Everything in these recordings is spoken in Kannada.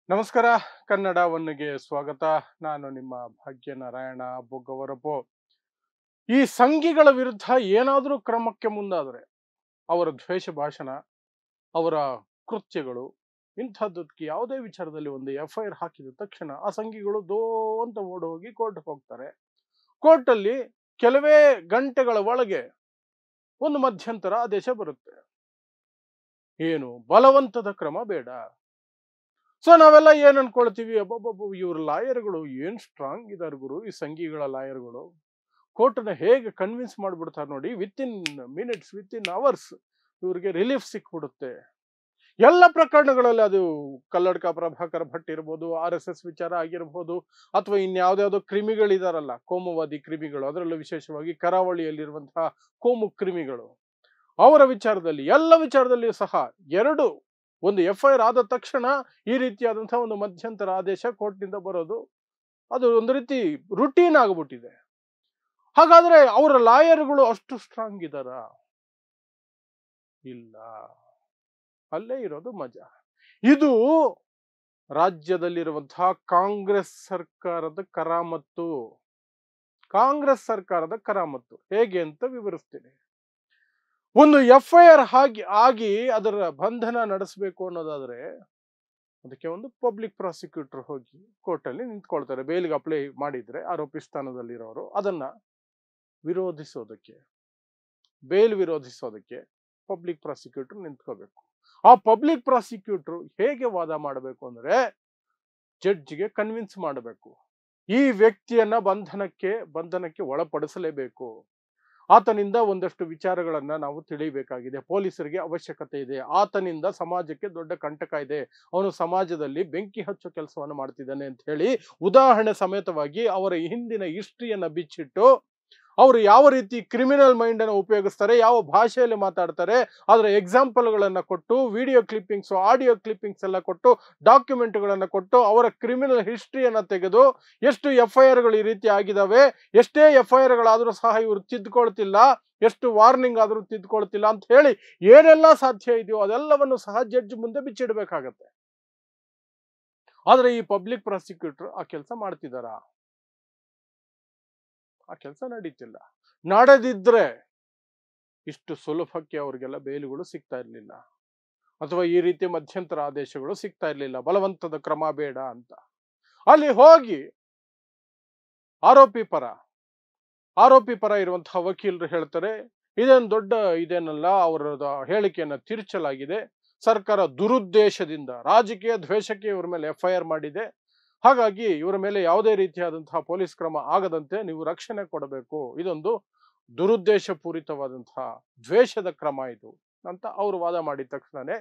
ನಮಸ್ಕಾರ. ಕನ್ನಡ ಒನ್ನಿಗೆ ಸ್ವಾಗತ. ನಾನು ನಿಮ್ಮ ಭಾಗ್ಯನಾರಾಯಣ ಬೊಗ್ಗವರಪು. ಈ ಸಂಘಿಗಳ ವಿರುದ್ಧ ಏನಾದರೂ ಕ್ರಮಕ್ಕೆ ಮುಂದಾದರೆ ಅವರ ದ್ವೇಷ ಭಾಷಣ, ಅವರ ಕೃತ್ಯಗಳು, ಇಂಥದ್ದಕ್ಕೆ ಯಾವುದೇ ವಿಚಾರದಲ್ಲಿ ಒಂದು FIR ಹಾಕಿದ ತಕ್ಷಣ ಆ ಸಂಘಿಗಳು ದೋ ಅಂತ ಓಡೋಗಿ ಕೋರ್ಟ್ಗೆ ಹೋಗ್ತಾರೆ. ಕೋರ್ಟಲ್ಲಿ ಕೆಲವೇ ಗಂಟೆಗಳ ಒಳಗೆ ಒಂದು ಮಧ್ಯಂತರ ಆದೇಶ ಬರುತ್ತೆ. ಏನು ಬಲವಂತದ ಕ್ರಮ ಬೇಡ. ಸೊ ನಾವೆಲ್ಲ ಏನ್ ಅನ್ಕೊಳ್ತೀವಿ, ಅಬ್ಬಬ್ಬಬ್ಬ ಇವ್ರ ಲಾಯರ್ಗಳು ಏನ್ ಸ್ಟ್ರಾಂಗ್ ಇದಾರೆ ಗುರು, ಈ ಸಂಘಿಗಳ ಲಾಯರ್ಗಳು ಕೋರ್ಟ್ನ ಹೇಗೆ ಕನ್ವಿನ್ಸ್ ಮಾಡ್ಬಿಡ್ತಾರೆ ನೋಡಿ. With in minutes, with in hours ಇವ್ರಿಗೆ ರಿಲೀಫ್ ಸಿಕ್ಬಿಡುತ್ತೆ. ಎಲ್ಲ ಪ್ರಕರಣಗಳಲ್ಲಿ, ಅದು ಕಲ್ಲಡ್ಕ ಪ್ರಭಾಕರ್ ಭಟ್ ಇರ್ಬೋದು, RSS ವಿಚಾರ ಆಗಿರ್ಬೋದು, ಅಥವಾ ಇನ್ಯಾವ್ದಾವ್ದೋ ಕ್ರಿಮಿಗಳಿದಾರಲ್ಲ, ಕೋಮುವಾದಿ ಕ್ರಿಮಿಗಳು, ಅದರಲ್ಲೂ ವಿಶೇಷವಾಗಿ ಕರಾವಳಿಯಲ್ಲಿರುವಂತಹ ಕೋಮು ಕ್ರಿಮಿಗಳು, ಅವರ ವಿಚಾರದಲ್ಲಿ, ಎಲ್ಲ ವಿಚಾರದಲ್ಲಿಯೂ ಸಹ ಒಂದು FIR ಆದ ತಕ್ಷಣ ಈ ರೀತಿಯಾದಂತಹ ಒಂದು ಮಧ್ಯಂತರ ಆದೇಶ ಕೋರ್ಟ್ನಿಂದ ಬರೋದು, ಅದು ಒಂದು ರೀತಿ ರುಟೀನ್ ಆಗ್ಬಿಟ್ಟಿದೆ. ಹಾಗಾದ್ರೆ ಅವರ ಲಾಯರ್ಗಳು ಅಷ್ಟು ಸ್ಟ್ರಾಂಗ್ ಇದಾರ? ಇಲ್ಲ. ಅಲ್ಲೇ ಇರೋದು ಮಜಾ. ಇದು ರಾಜ್ಯದಲ್ಲಿರುವಂತಹ ಕಾಂಗ್ರೆಸ್ ಸರ್ಕಾರದ ಕರಾಮತ್ತು. ಕಾಂಗ್ರೆಸ್ ಸರ್ಕಾರದ ಕರಾಮತ್ತು ಹೇಗೆ ಅಂತ ವಿವರಿಸ್ತೀನಿ. ಒಂದು FIR ಆಗಿ ಅದರ ಬಂಧನ ನಡೆಸಬೇಕು ಅನ್ನೋದಾದ್ರೆ ಅದಕ್ಕೆ ಒಂದು ಪಬ್ಲಿಕ್ ಪ್ರಾಸಿಕ್ಯೂಟರ್ ಹೋಗಿ ಕೋರ್ಟಲ್ಲಿ ನಿಂತ್ಕೊಳ್ತಾರೆ. ಬೇಲ್ಗೆ ಅಪ್ಲೈ ಮಾಡಿದ್ರೆ ಆರೋಪಿ ಸ್ಥಾನದಲ್ಲಿರೋರು ಅದನ್ನ ವಿರೋಧಿಸೋದಕ್ಕೆ, ಬೇಲ್ ವಿರೋಧಿಸೋದಕ್ಕೆ ಪಬ್ಲಿಕ್ ಪ್ರಾಸಿಕ್ಯೂಟರ್ ನಿಂತ್ಕೋಬೇಕು. ಆ ಪಬ್ಲಿಕ್ ಪ್ರಾಸಿಕ್ಯೂಟರ್ ಹೇಗೆ ವಾದ ಮಾಡಬೇಕು ಅಂದ್ರೆ, ಜಡ್ಜ್ಗೆ ಕನ್ವಿನ್ಸ್ ಮಾಡಬೇಕು, ಈ ವ್ಯಕ್ತಿಯನ್ನ ಬಂಧನಕ್ಕೆ ಒಳಪಡಿಸಲೇಬೇಕು, ಆತನಿಂದ ಒಂದಷ್ಟು ವಿಚಾರಗಳನ್ನ ನಾವು ತಿಳಿಯಬೇಕಾಗಿದೆ, ಪೊಲೀಸರಿಗೆ ಅವಶ್ಯಕತೆ ಇದೆ, ಆತನಿಂದ ಸಮಾಜಕ್ಕೆ ದೊಡ್ಡ ಕಂಟಕ ಇದೆ, ಅವನು ಸಮಾಜದಲ್ಲಿ ಬೆಂಕಿ ಹಚ್ಚೋ ಕೆಲಸವನ್ನು ಮಾಡ್ತಿದ್ದಾನೆ ಅಂತ ಹೇಳಿ ಉದಾಹರಣೆ ಸಮೇತವಾಗಿ ಅವರ ಹಿಂದಿನ ಹಿಸ್ಟ್ರಿಯನ್ನ ಬಿಚ್ಚಿಟ್ಟು, ಅವರು ಯಾವ ರೀತಿ ಕ್ರಿಮಿನಲ್ ಮೈಂಡ್ ಅನ್ನು ಉಪಯೋಗಿಸ್ತಾರೆ, ಯಾವ ಭಾಷೆಯಲ್ಲಿ ಮಾತಾಡ್ತಾರೆ, ಅದರ ಎಕ್ಸಾಂಪಲ್ಗಳನ್ನ ಕೊಟ್ಟು, ವಿಡಿಯೋ ಕ್ಲಿಪ್ಪಿಂಗ್ಸ್, ಆಡಿಯೋ ಕ್ಲಿಪ್ಪಿಂಗ್ಸ್ ಎಲ್ಲ ಕೊಟ್ಟು, ಡಾಕ್ಯುಮೆಂಟ್ಗಳನ್ನ ಕೊಟ್ಟು, ಅವರ ಕ್ರಿಮಿನಲ್ ಹಿಸ್ಟ್ರಿಯನ್ನ ತೆಗೆದು, ಎಷ್ಟು FIRಗಳು ಈ ರೀತಿ ಆಗಿದಾವೆ, ಎಷ್ಟೇ FIRಗಳಾದ್ರೂ ಸಹ ಇವರು ತಿದ್ದುಕೊಳ್ತಿಲ್ಲ, ಎಷ್ಟು ವಾರ್ನಿಂಗ್ ಆದ್ರೂ ತಿದ್ದುಕೊಳ್ತಿಲ್ಲ ಅಂತ ಹೇಳಿ ಏನೆಲ್ಲ ಸಾಧ್ಯ ಇದೆಯೋ ಅದೆಲ್ಲವನ್ನು ಸಹ ಜಡ್ಜ್ ಮುಂದೆ ಬಿಚ್ಚಿಡ್ಬೇಕಾಗತ್ತೆ. ಆದ್ರೆ ಈ ಪಬ್ಲಿಕ್ ಪ್ರಾಸಿಕ್ಯೂಟರ್ ಆ ಕೆಲಸ ಮಾಡ್ತಿದಾರ? ಆ ಕೆಲಸ ನಡೀತಿಲ್ಲ. ನಡೆದಿದ್ರೆ ಇಷ್ಟು ಸುಲಭಕ್ಕೆ ಅವ್ರಿಗೆಲ್ಲ ಬೇಲುಗಳು ಸಿಗ್ತಾ ಇರ್ಲಿಲ್ಲ, ಅಥವಾ ಈ ರೀತಿ ಮಧ್ಯಂತರ ಆದೇಶಗಳು ಸಿಗ್ತಾ ಇರ್ಲಿಲ್ಲ. ಬಲವಂತದ ಕ್ರಮ ಬೇಡ ಅಂತ ಅಲ್ಲಿ ಹೋಗಿ ಆರೋಪಿ ಪರ ಇರುವಂತಹ ವಕೀಲರು ಹೇಳ್ತಾರೆ, ಇದೇನಲ್ಲ, ಅವರ ಹೇಳಿಕೆಯನ್ನ ತಿರುಚಲಾಗಿದೆ, ಸರ್ಕಾರ ದುರುದ್ದೇಶದಿಂದ ರಾಜಕೀಯ ದ್ವೇಷಕ್ಕೆ ಇವರ ಮೇಲೆ FIR ಮಾಡಿದೆ, ಹಾಗಾಗಿ ಇವರ ಮೇಲೆ ಯಾವುದೇ ರೀತಿಯಾದಂತಹ ಪೊಲೀಸ್ ಕ್ರಮ ಆಗದಂತೆ ನೀವು ರಕ್ಷಣೆ ಕೊಡಬೇಕು, ಇದೊಂದು ದುರುದ್ದೇಶಪೂರಿತವಾದಂತಹ ದ್ವೇಷದ ಕ್ರಮ ಇದು ಅಂತ ಅವರು ವಾದ ಮಾಡಿದ ತಕ್ಷಣನೇ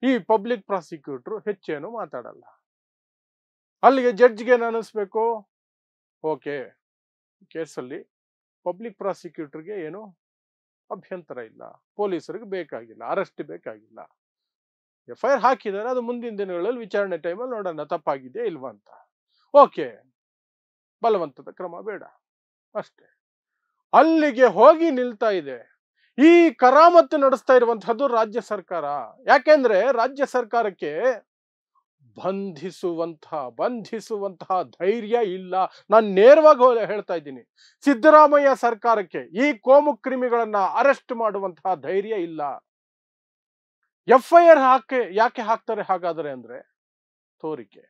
ಈ ಪಬ್ಲಿಕ್ ಪ್ರಾಸಿಕ್ಯೂಟರ್ ಹೆಚ್ಚೇನು ಮಾತಾಡಲ್ಲ. ಅಲ್ಲಿಗೆ ಜಡ್ಜ್ಗೆ ಏನು ಅನಿಸ್ಬೇಕು, ಓಕೆ, ಕೇಸಲ್ಲಿ ಪಬ್ಲಿಕ್ ಪ್ರಾಸಿಕ್ಯೂಟರ್ಗೆ ಏನು ಅಭ್ಯಂತರ ಇಲ್ಲ, ಪೊಲೀಸರಿಗೆ ಬೇಕಾಗಿಲ್ಲ, ಅರೆಸ್ಟ್ ಬೇಕಾಗಿಲ್ಲ, FIR ಹಾಕಿದ್ದಾರೆ, ಅದು ಮುಂದಿನ ದಿನಗಳಲ್ಲಿ ವಿಚಾರಣೆ ಟೈಮಲ್ಲಿ ನೋಡೋಣ ತಪ್ಪಾಗಿದೆಯಾ ಇಲ್ವಾ ಅಂತ. ಓಕೆ, ಬಲವಂತದ ಕ್ರಮ ಬೇಡ ಅಷ್ಟೇ. ಅಲ್ಲಿಗೆ ಹೋಗಿ ನಿಲ್ತಾ ಇದೆ. ಈ ಕರಾಮತ್ತು ನಡೆಸ್ತಾ ಇರುವಂತಹದ್ದು ರಾಜ್ಯ ಸರ್ಕಾರ. ಯಾಕೆಂದ್ರೆ ರಾಜ್ಯ ಸರ್ಕಾರಕ್ಕೆ ಬಂಧಿಸುವಂತಹ ಧೈರ್ಯ ಇಲ್ಲ. ನಾನು ನೇರವಾಗಿ ಹೇಳ್ತಾ ಇದ್ದೀನಿ, ಸಿದ್ದರಾಮಯ್ಯ ಸರ್ಕಾರಕ್ಕೆ ಈ ಕೋಮು ಕ್ರಿಮಿಗಳನ್ನ ಅರೆಸ್ಟ್ ಮಾಡುವಂತಹ ಧೈರ್ಯ ಇಲ್ಲ. FIR ಯಾಕೆ ಹಾಕ್ತಾರೆ ಹಾಗಾದ್ರೆ ಅಂದ್ರೆ, ತೋರಿಕೆ,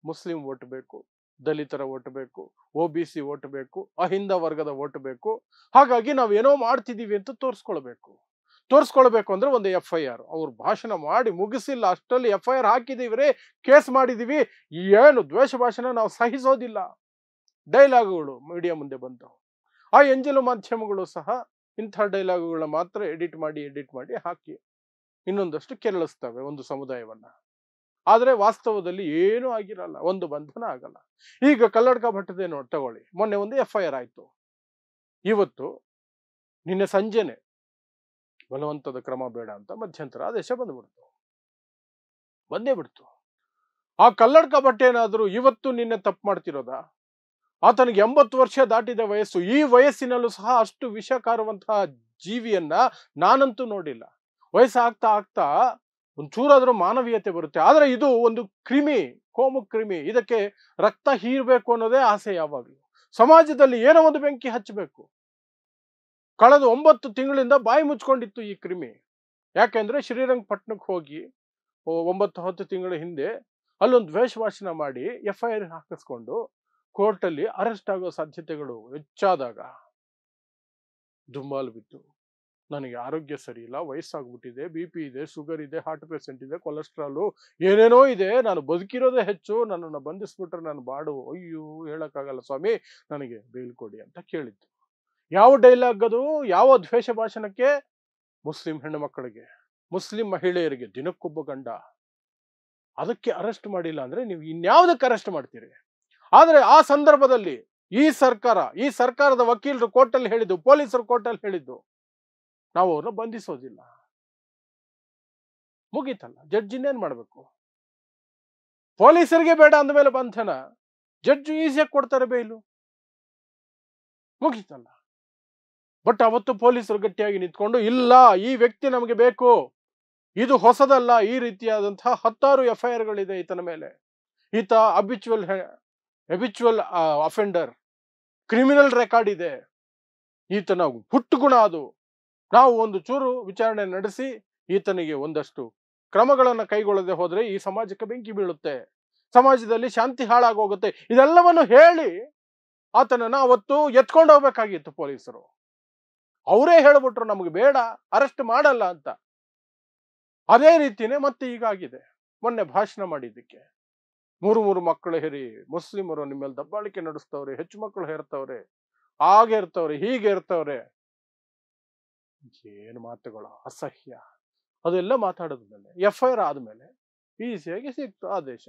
ಮುಸ್ಲಿಂ ಓಟ್ ಬೇಕು, ದಲಿತರ ಓಟ್ ಬೇಕು, OBC ಓಟ್ ಬೇಕು, ಅಹಿಂದ ವರ್ಗದ ಓಟ್ ಬೇಕು, ಹಾಗಾಗಿ ನಾವೇನೋ ಮಾಡ್ತಿದೀವಿ ಅಂತ ತೋರಿಸ್ಕೊಳ್ಬೇಕು ಅಂದ್ರೆ ಒಂದು FIR. ಅವ್ರು ಭಾಷಣ ಮಾಡಿ ಮುಗಿಸಿಲ್ಲ ಅಷ್ಟರಲ್ಲಿ FIR ಹಾಕಿದೀವಿ, ಕೇಸ್ ಮಾಡಿದೀವಿ, ಏನು ದ್ವೇಷ ಭಾಷಣ ನಾವು ಸಹಿಸೋದಿಲ್ಲ, ಡೈಲಾಗುಗಳು ಮೀಡಿಯಾ ಮುಂದೆ ಬಂದವು. ಆ ಎಂಜಲು ಮಾಧ್ಯಮಗಳು ಸಹ ಇಂಥ ಡೈಲಾಗುಗಳನ್ನ ಮಾತ್ರ ಎಡಿಟ್ ಮಾಡಿ ಹಾಕಿ ಇನ್ನೊಂದಷ್ಟು ಕೆರಳಿಸ್ತವೆ ಒಂದು ಸಮುದಾಯವನ್ನ. ಆದ್ರೆ ವಾಸ್ತವದಲ್ಲಿ ಏನೂ ಆಗಿರಲ್ಲ, ಒಂದು ಬಂಧನ ಆಗಲ್ಲ. ಈಗ ಕಲ್ಲಡ್ಕ ಭಟ್ಟದೇ ತಗೊಳ್ಳಿ, ಮೊನ್ನೆ ಒಂದು FIR ಆಯ್ತು, ಇವತ್ತು ನಿನ್ನೆ ಸಂಜೆನೆ ಬಲವಂತದ ಕ್ರಮ ಬೇಡ ಅಂತ ಮಧ್ಯಂತರ ಆದೇಶ ಬಂದೇ ಬಿಡ್ತು. ಆ ಕಲ್ಲಡ್ಕ ಭಟ್ ಏನಾದ್ರು ಇವತ್ತು ನಿನ್ನೆ ತಪ್ಪು ಮಾಡ್ತಿರೋದಾ? ಆತನಿಗೆ 80 ವರ್ಷ ದಾಟಿದ ವಯಸ್ಸು. ಈ ವಯಸ್ಸಿನಲ್ಲೂ ಸಹ ಅಷ್ಟು ವಿಷ ಕಾರುವಂತಹ ಜೀವಿಯನ್ನ ನಾನಂತೂ ನೋಡಿಲ್ಲ. ವಯಸ್ಸಾಗ್ತಾ ಒಂಚೂರಾದ್ರೂ ಮಾನವೀಯತೆ ಬರುತ್ತೆ. ಆದ್ರೆ ಇದು ಒಂದು ಕ್ರಿಮಿ, ಕೋಮು ಕ್ರಿಮಿ. ಇದಕ್ಕೆ ರಕ್ತ ಹೀರ್ಬೇಕು ಅನ್ನೋದೇ ಆಸೆ ಯಾವಾಗಲೂ. ಸಮಾಜದಲ್ಲಿ ಏನೋ ಒಂದು ಬೆಂಕಿ ಹಚ್ಚಬೇಕು. ಕಳೆದ 9 ತಿಂಗಳಿಂದ ಬಾಯಿ ಮುಚ್ಕೊಂಡಿತ್ತು ಈ ಕ್ರಿಮಿ. ಯಾಕೆಂದ್ರೆ ಶ್ರೀರಂಗಪಟ್ಟಣಕ್ಕೆ ಹೋಗಿ 9-10 ತಿಂಗಳ ಹಿಂದೆ ಅಲ್ಲೊಂದು ದ್ವೇಷ ಭಾಷಣ ಮಾಡಿ FIR ಹಾಕಿಸ್ಕೊಂಡು ಕೋರ್ಟಲ್ಲಿ ಅರೆಸ್ಟ್ ಆಗೋ ಸಾಧ್ಯತೆಗಳು ಹೆಚ್ಚಾದಾಗ ದುಂಬಾಲು ಬಿತ್ತು. ನನಗೆ ಆರೋಗ್ಯ ಸರಿ ಇಲ್ಲ, ವಯಸ್ಸಾಗ್ಬಿಟ್ಟಿದೆ, BP ಇದೆ, ಶುಗರ್ ಇದೆ, ಹಾರ್ಟ್ ಪೇಷಂಟ್ ಇದೆ, ಕೊಲೆಸ್ಟ್ರಾಲು, ಏನೇನೋ ಇದೆ, ನಾನು ಬದುಕಿರೋದೇ ಹೆಚ್ಚು, ನನ್ನನ್ನು ಬಂಧಿಸ್ಬಿಟ್ರೆ ನಾನು ಬಾಡು, ಅಯ್ಯೋ ಹೇಳಕ್ಕಾಗಲ್ಲ ಸ್ವಾಮಿ, ನನಗೆ ಬೇಲ್ ಕೊಡಿ ಅಂತ ಕೇಳಿದ್ದು. ಯಾವ ಡೈಲಾಗ್ ಅದು? ಯಾವ ದ್ವೇಷ ಭಾಷಣಕ್ಕೆ? ಮುಸ್ಲಿಂ ಹೆಣ್ಣು ಮಕ್ಕಳಿಗೆ, ಮುಸ್ಲಿಂ ಮಹಿಳೆಯರಿಗೆ ದಿನಕ್ಕೊಬ್ಬ ಗಂಡ. ಅದಕ್ಕೆ ಅರೆಸ್ಟ್ ಮಾಡಿಲ್ಲ ಅಂದ್ರೆ ನೀವು ಇನ್ಯಾವುದಕ್ಕೆ ಅರೆಸ್ಟ್ ಮಾಡ್ತೀರಿ? ಆದ್ರೆ ಆ ಸಂದರ್ಭದಲ್ಲಿ ಈ ಸರ್ಕಾರದ ವಕೀಲರು ಕೋರ್ಟಲ್ಲಿ ಹೇಳಿದ್ದು, ಪೊಲೀಸರು ಕೋರ್ಟಲ್ಲಿ ಹೇಳಿದ್ದು, ನಾವು ಅವ್ರನ್ನ ಬಂಧಿಸೋದಿಲ್ಲ. ಮುಗೀತಲ್ಲ, ಜಡ್ಜ್ ಇನ್ನೇನ್ ಮಾಡ್ಬೇಕು? ಪೊಲೀಸರಿಗೆ ಬೇಡ ಅಂದಮೇಲೆ ಬಂಧನ, ಜಡ್ಜ್ ಈಸಿಯಾಗಿ ಕೊಡ್ತಾರೆ ಬೇಯ್ಲು, ಮುಗೀತಲ್ಲ. ಬಟ್ ಅವತ್ತು ಪೊಲೀಸರು ಗಟ್ಟಿಯಾಗಿ ನಿಂತ್ಕೊಂಡು, ಇಲ್ಲ ಈ ವ್ಯಕ್ತಿ ನಮಗೆ ಬೇಕು, ಇದು ಹೊಸದಲ್ಲ, ಈ ರೀತಿಯಾದಂತಹ 10 FIRಗಳಿದೆ ಈತನ ಮೇಲೆ, ಈತ ಹ್ಯಾಬಿಚುವಲ್ ಅಫೆಂಡರ್, ಕ್ರಿಮಿನಲ್ ರೆಕಾರ್ಡ್ ಇದೆ, ಈತನ ಹುಟ್ಟು ಗುಣ ಅದು, ನಾವು ಒಂದು ಚೂರು ವಿಚಾರಣೆ ನಡೆಸಿ ಈತನಿಗೆ ಒಂದಷ್ಟು ಕ್ರಮಗಳನ್ನು ಕೈಗೊಳ್ಳದೆ ಹೋದ್ರೆ ಈ ಸಮಾಜಕ್ಕೆ ಬೆಂಕಿ ಬೀಳುತ್ತೆ, ಸಮಾಜದಲ್ಲಿ ಶಾಂತಿ ಹಾಳಾಗೋಗುತ್ತೆ. ಇದೆಲ್ಲವನ್ನು ಹೇಳಿ ಆತನನ್ನ ಅವತ್ತು ಎತ್ಕೊಂಡು ಹೋಗ್ಬೇಕಾಗಿತ್ತು ಪೊಲೀಸರು. ಅವರೇ ಹೇಳ್ಬಿಟ್ರು ನಮಗೆ ಬೇಡ, ಅರೆಸ್ಟ್ ಮಾಡಲ್ಲ ಅಂತ. ಅದೇ ರೀತಿನೇ ಮತ್ತೆ ಈಗಾಗಿದೆ. ಮೊನ್ನೆ ಭಾಷಣ ಮಾಡಿದ್ದಕ್ಕೆ 3 ಮಕ್ಕಳು ಹೆರಿ, ಮುಸ್ಲಿಮರು ನಿಮ್ಮೇಲೆ ದಬ್ಬಾಳಿಕೆ ನಡೆಸ್ತವ್ರೆ, ಹೆಚ್ಚು ಮಕ್ಕಳು ಹೇರ್ತವ್ರೆ, ಹಾಗೆ ಇರ್ತವ್ರೆ, ಹೀಗೆ ಇರ್ತವ್ರೆ, ಏನು ಮಾತುಗಳು, ಅಸಹ್ಯ. ಅದೆಲ್ಲ ಮಾತಾಡಿದ್ಮೇಲೆ FIR ಆದ್ಮೇಲೆ ಈಸಿಯಾಗಿ ಸಿಕ್ತು ಆದೇಶ,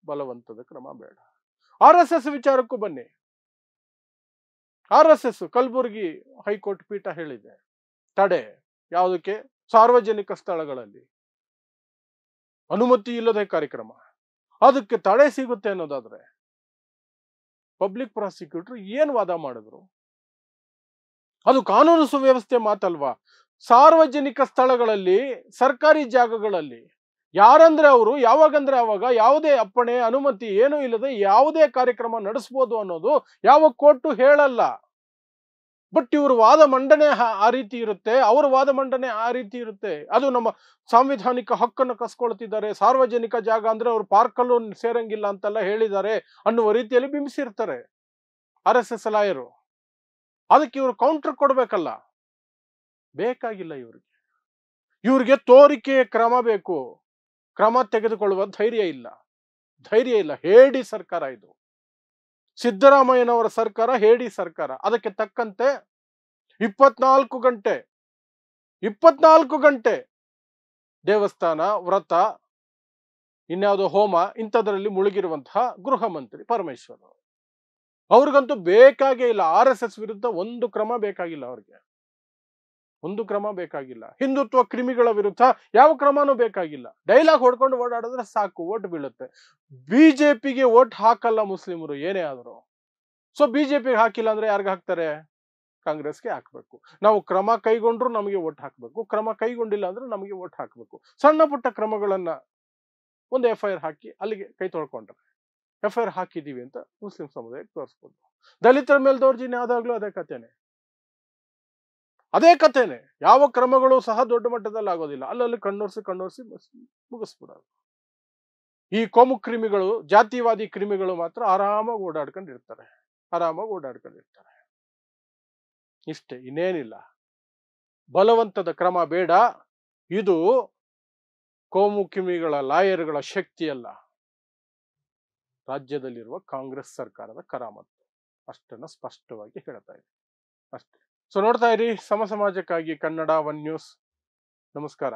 ಬಲವಂತದ ಕ್ರಮ ಬೇಡ. RSS ವಿಚಾರಕ್ಕೂ ಬನ್ನಿ. RSS ಕಲಬುರಗಿ ಹೈಕೋರ್ಟ್ ಪೀಠ ಹೇಳಿದೆ ತಡೆ. ಯಾವುದಕ್ಕೆ? ಸಾರ್ವಜನಿಕ ಸ್ಥಳಗಳಲ್ಲಿ ಅನುಮತಿ ಇಲ್ಲದೆ ಕಾರ್ಯಕ್ರಮ, ಅದಕ್ಕೆ ತಡೆ ಸಿಗುತ್ತೆ ಅನ್ನೋದಾದ್ರೆ ಪಬ್ಲಿಕ್ ಪ್ರಾಸಿಕ್ಯೂಟರ್ ಏನ್ ವಾದ ಮಾಡಿದ್ರು? ಅದು ಕಾನೂನು ಸುವ್ಯವಸ್ಥೆ ಮಾತಲ್ವಾ? ಸಾರ್ವಜನಿಕ ಸ್ಥಳಗಳಲ್ಲಿ, ಸರ್ಕಾರಿ ಜಾಗಗಳಲ್ಲಿ ಯಾರಂದ್ರೆ ಅವರು, ಯಾವಾಗಂದ್ರೆ ಅವಾಗ, ಯಾವುದೇ ಅಪ್ಪಣೆ ಅನುಮತಿ ಏನೂ ಇಲ್ಲದೆ ಯಾವುದೇ ಕಾರ್ಯಕ್ರಮ ನಡೆಸಬಹುದು ಅನ್ನೋದು ಯಾವ ಕೋರ್ಟು ಹೇಳಲ್ಲ. ಬಟ್ ಇವ್ರ ವಾದ ಮಂಡನೆ ಆ ರೀತಿ ಇರುತ್ತೆ, ಅವ್ರ ವಾದ ಮಂಡನೆ ಆ ರೀತಿ ಇರುತ್ತೆ. ಅದು ನಮ್ಮ ಸಾಂವಿಧಾನಿಕ ಹಕ್ಕನ್ನು ಕಸ್ಕೊಳ್ತಿದ್ದಾರೆ. ಸಾರ್ವಜನಿಕ ಜಾಗ ಅಂದ್ರೆ ಅವ್ರು ಪಾರ್ಕಲ್ಲೂ ಸೇರಂಗಿಲ್ಲ ಅಂತೆಲ್ಲ ಹೇಳಿದ್ದಾರೆ ಅನ್ನುವ ರೀತಿಯಲ್ಲಿ ಬಿಂಬಿಸಿರ್ತಾರೆ RSS ಲಾಯರು. ಅದಕ್ಕೆ ಇವರು ಕೌಂಟರ್ ಕೊಡ್ಬೇಕಲ್ಲ, ಬೇಕಾಗಿಲ್ಲ ಇವ್ರಿಗೆ ತೋರಿಕೆಯ ಕ್ರಮ ಬೇಕು, ಕ್ರಮ ತೆಗೆದುಕೊಳ್ಳುವ ಧೈರ್ಯ ಇಲ್ಲ. ಹೇಡಿ ಸರ್ಕಾರ ಇದು, ಸಿದ್ದರಾಮಯ್ಯನವರ ಸರ್ಕಾರ, ಹೇಡಿ ಸರ್ಕಾರ. ಅದಕ್ಕೆ ತಕ್ಕಂತೆ 24 ಗಂಟೆ ದೇವಸ್ಥಾನ, ವ್ರತ, ಇನ್ಯಾವುದೋ ಹೋಮ, ಇಂಥದ್ರಲ್ಲಿ ಮುಳುಗಿರುವಂತಹ ಗೃಹ ಮಂತ್ರಿ ಪರಮೇಶ್ವರ್, ಅವ್ರಿಗಂತೂ ಬೇಕಾಗೇ ಇಲ್ಲ. RSS ವಿರುದ್ಧ ಒಂದು ಕ್ರಮ ಬೇಕಾಗಿಲ್ಲ, ಅವ್ರಿಗೆ ಒಂದು ಕ್ರಮ ಬೇಕಾಗಿಲ್ಲ. ಹಿಂದುತ್ವ ಕ್ರಿಮಿಗಳ ವಿರುದ್ಧ ಯಾವ ಕ್ರಮನೂ ಬೇಕಾಗಿಲ್ಲ. ಡೈಲಾಗ್ ಹೊಡ್ಕೊಂಡು ಓಡಾಡಿದ್ರೆ ಸಾಕು, ಓಟ್ ಬೀಳುತ್ತೆ. ಬಿಜೆಪಿಗೆ ಓಟ್ ಹಾಕಲ್ಲ ಮುಸ್ಲಿಮರು ಏನೇ ಆದ್ರು. ಸೊ ಬಿಜೆಪಿಗೆ ಹಾಕಿಲ್ಲ ಅಂದ್ರೆ ಯಾರಿಗೆ ಹಾಕ್ತಾರೆ? ಕಾಂಗ್ರೆಸ್ಗೆ ಹಾಕ್ಬೇಕು. ನಾವು ಕ್ರಮ ಕೈಗೊಂಡ್ರು ನಮಗೆ ಓಟ್ ಹಾಕ್ಬೇಕು, ಕ್ರಮ ಕೈಗೊಂಡಿಲ್ಲ ಅಂದ್ರೆ ನಮಗೆ ಓಟ್ ಹಾಕ್ಬೇಕು. ಸಣ್ಣ ಪುಟ್ಟ ಕ್ರಮಗಳನ್ನ ಒಂದು FIR ಹಾಕಿ ಅಲ್ಲಿಗೆ ಕೈ ತೊಳ್ಕೊಂಡ್ರೆ, FIR ಹಾಕಿದೀವಿ ಅಂತ ಮುಸ್ಲಿಂ ಸಮುದಾಯಕ್ಕೆ ತೋರಿಸ್ಬೋದು. ದಲಿತರ ಮೇಲೆ ದೌರ್ಜನ್ಯ ಆದಾಗ್ಲೂ ಅದೇ ಕಥೆನೆ. ಯಾವ ಕ್ರಮಗಳು ಸಹ ದೊಡ್ಡ ಮಟ್ಟದಲ್ಲಿ ಆಗೋದಿಲ್ಲ, ಅಲ್ಲಲ್ಲಿ ಕಣ್ಣೊರ್ಸಿ ಮುಗಿಸ್ಬಿಡೋದು. ಈ ಕೋಮು ಕ್ರಿಮಿಗಳು, ಜಾತಿವಾದಿ ಕ್ರಿಮಿಗಳು ಮಾತ್ರ ಆರಾಮಾಗಿ ಓಡಾಡ್ಕೊಂಡಿರ್ತಾರೆ. ಇಷ್ಟೇ, ಇನ್ನೇನಿಲ್ಲ. ಬಲವಂತದ ಕ್ರಮ ಬೇಡ. ಇದು ಕೋಮು ಕ್ರಿಮಿಗಳ ಲಾಯರ್ಗಳ ಶಕ್ತಿಯಲ್ಲ, ರಾಜ್ಯದಲ್ಲಿರುವ ಕಾಂಗ್ರೆಸ್ ಸರ್ಕಾರದ ಕರಾಮತ್ತು. ಅಷ್ಟನ್ನ ಸ್ಪಷ್ಟವಾಗಿ ಹೇಳ್ತಾ ಇದೆ ಅಷ್ಟೇ. ಸೊ ನೋಡ್ತಾ ಇರಿ ಸಮ ಸಮಾಜಕ್ಕಾಗಿ ಕನ್ನಡ 1 ನ್ಯೂಸ್. ನಮಸ್ಕಾರ.